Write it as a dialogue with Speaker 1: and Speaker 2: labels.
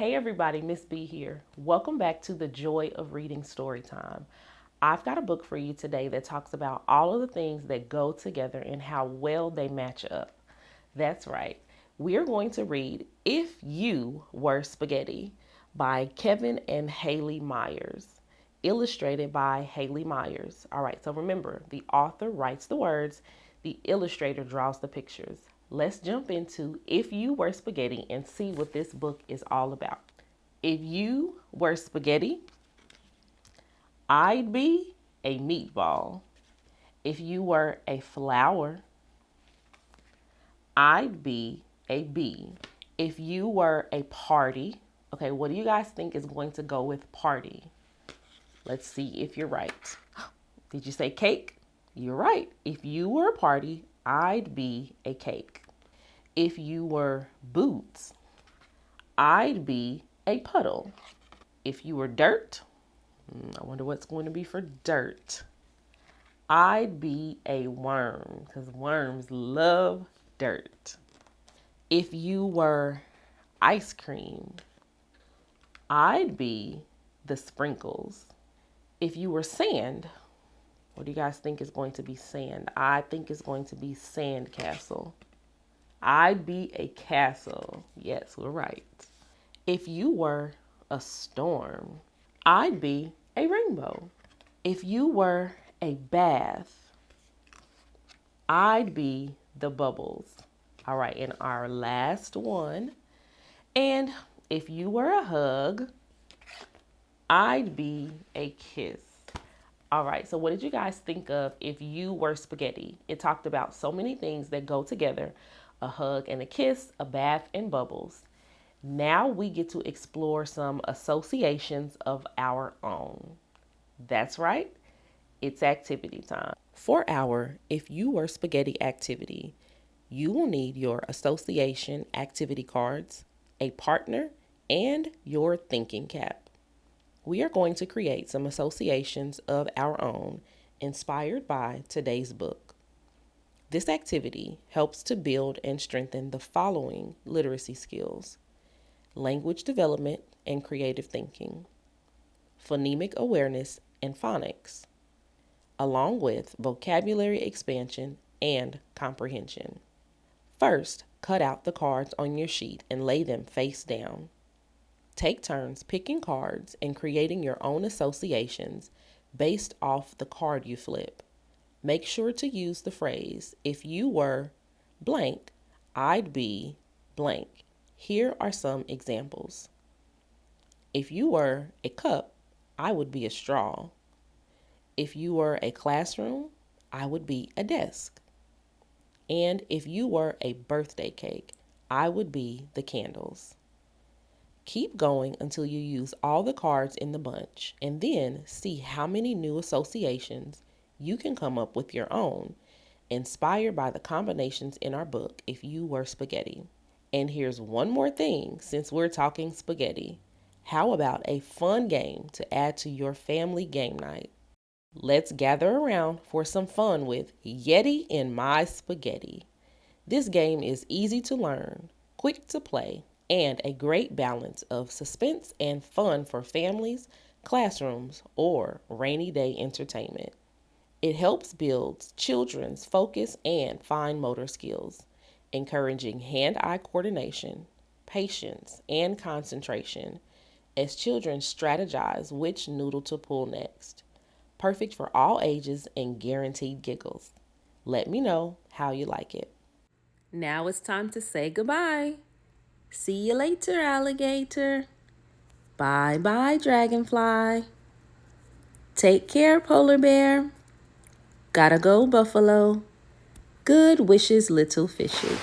Speaker 1: Hey everybody, Miss B here. Welcome back to the Joy of Reading Storytime. I've got a book for you today that talks about all of the things that go together and how well they match up. That's right. We are going to read If You Were Spaghetti by Kevin and Haley Myers, illustrated by Haley Myers. All right, so remember, the author writes the words, the illustrator draws the pictures. Let's jump into If You Were Spaghetti and see what this book is all about. If you were spaghetti, I'd be a meatball. If you were a flower, I'd be a bee. If you were a party, okay, what do you guys think is going to go with party? Let's see if you're right. Did you say cake? You're right. If you were a party, I'd be a cake. If you were boots, I'd be a puddle. If you were dirt, I wonder what's going to be for dirt. I'd be a worm because worms love dirt. If you were ice cream, I'd be the sprinkles. If you were sand, what do you guys think is going to be sand? I think it's going to be sand castle. I'd be a castle. Yes, we're right. If you were a storm, I'd be a rainbow. If you were a bath, I'd be the bubbles. All right, and our last one. And if you were a hug, I'd be a kiss. All right, so what did you guys think of If You Were Spaghetti? It talked about so many things that go together: a hug and a kiss, a bath and bubbles. Now we get to explore some associations of our own. That's right, it's activity time. For our If You Were Spaghetti activity, you will need your association activity cards, a partner, and your thinking cap. We are going to create some associations of our own inspired by today's book. This activity helps to build and strengthen the following literacy skills: language development and creative thinking, phonemic awareness and phonics, along with vocabulary expansion and comprehension. First, cut out the cards on your sheet and lay them face down. Take turns picking cards and creating your own associations based off the card you flip. Make sure to use the phrase, if you were blank, I'd be blank. Here are some examples. If you were a cup, I would be a straw. If you were a classroom, I would be a desk. And if you were a birthday cake, I would be the candles. Keep going until you use all the cards in the bunch, and then see how many new associations you can come up with your own, inspired by the combinations in our book, If You Were Spaghetti. And here's one more thing since we're talking spaghetti. How about a fun game to add to your family game night? Let's gather around for some fun with Yeti in My Spaghetti. This game is easy to learn, quick to play, and a great balance of suspense and fun for families, classrooms, or rainy day entertainment. It helps build children's focus and fine motor skills, encouraging hand-eye coordination, patience, and concentration as children strategize which noodle to pull next. Perfect for all ages and guaranteed giggles. Let me know how you like it. Now it's time to say goodbye. See you later, alligator. Bye-bye, dragonfly. Take care, polar bear. Gotta go, buffalo. Good wishes, little fishes.